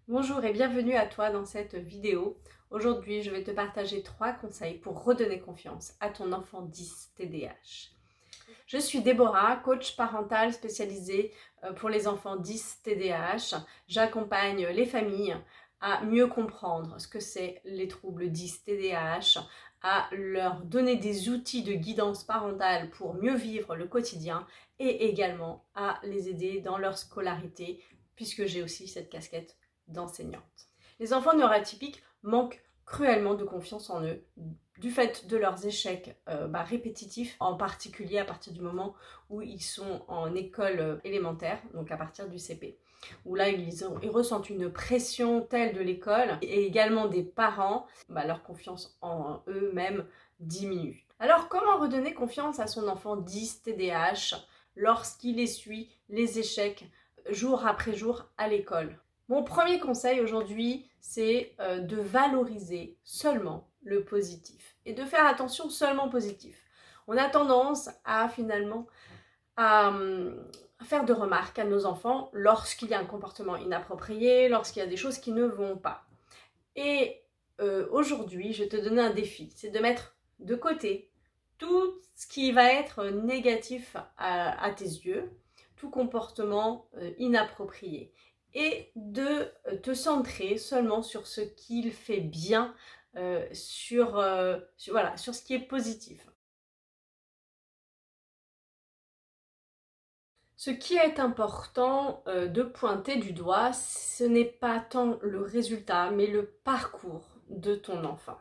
Bonjour et bienvenue à toi dans cette vidéo. Aujourd'hui, je vais te partager 3 conseils pour redonner confiance à ton enfant 10 TDAH. Je suis Déborah, coach parental spécialisée pour les enfants 10 TDAH. J'accompagne les familles à mieux comprendre ce que c'est les troubles 10 TDAH, à leur donner des outils de guidance parentale pour mieux vivre le quotidien et également à les aider dans leur scolarité puisque j'ai aussi cette casquette d'enseignante. Les enfants neuroatypiques manquent cruellement de confiance en eux du fait de leurs échecs répétitifs, en particulier à partir du moment où ils sont en école élémentaire, donc à partir du CP, où là ils ressentent une pression telle de l'école et également des parents, leur confiance en eux-mêmes diminue. Alors comment redonner confiance à son enfant 10 TDAH lorsqu'il essuie les échecs jour après jour à l'école? Mon premier conseil aujourd'hui, c'est de valoriser seulement le positif et de faire attention seulement au positif. On a tendance à finalement à faire de remarques à nos enfants lorsqu'il y a un comportement inapproprié, lorsqu'il y a des choses qui ne vont pas. Et aujourd'hui, je vais te donner un défi, c'est de mettre de côté tout ce qui va être négatif à tes yeux, tout comportement inapproprié, et de te centrer seulement sur ce qu'il fait bien, sur ce qui est positif. Ce qui est important de pointer du doigt, ce n'est pas tant le résultat, mais le parcours de ton enfant.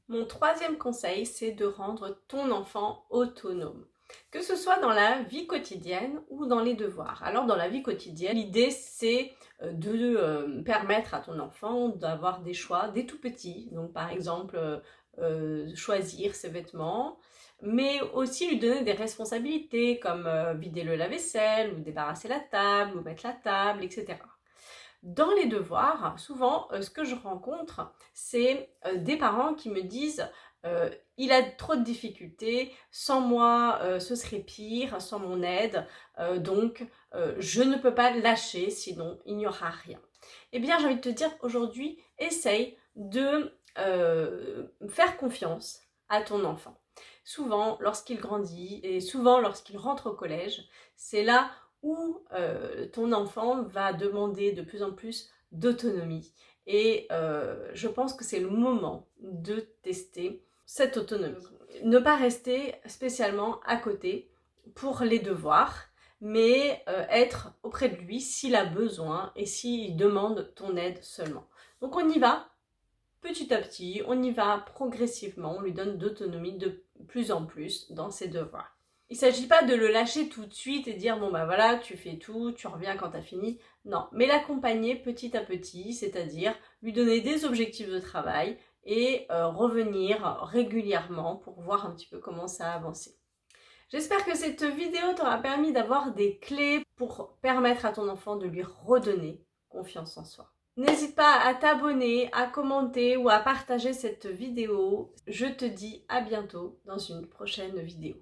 Mon troisième conseil, c'est de rendre ton enfant autonome, que ce soit dans la vie quotidienne ou dans les devoirs. Alors dans la vie quotidienne, l'idée c'est de permettre à ton enfant d'avoir des choix dès tout petit. Donc par exemple, choisir ses vêtements, mais aussi lui donner des responsabilités comme vider le lave-vaisselle ou débarrasser la table ou mettre la table, etc. Dans les devoirs, souvent, ce que je rencontre, c'est des parents qui me disent il a trop de difficultés, sans moi ce serait pire, sans mon aide, donc je ne peux pas lâcher, sinon il n'y aura rien. Eh bien, j'ai envie de te dire aujourd'hui, essaye de faire confiance à ton enfant. Souvent, lorsqu'il grandit et souvent lorsqu'il rentre au collège, c'est là où ton enfant va demander de plus en plus d'autonomie. Et je pense que c'est le moment de tester cette autonomie. Ne pas rester spécialement à côté pour les devoirs, mais être auprès de lui s'il a besoin et s'il demande ton aide seulement. Donc on y va petit à petit, on y va progressivement, on lui donne d'autonomie de plus en plus dans ses devoirs. Il ne s'agit pas de le lâcher tout de suite et dire bon bah voilà, tu fais tout, tu reviens quand tu as fini. Non, mais l'accompagner petit à petit, c'est-à-dire lui donner des objectifs de travail et revenir régulièrement pour voir un petit peu comment ça a avancé. J'espère que cette vidéo t'aura permis d'avoir des clés pour permettre à ton enfant de lui redonner confiance en soi. N'hésite pas à t'abonner, à commenter ou à partager cette vidéo. Je te dis à bientôt dans une prochaine vidéo.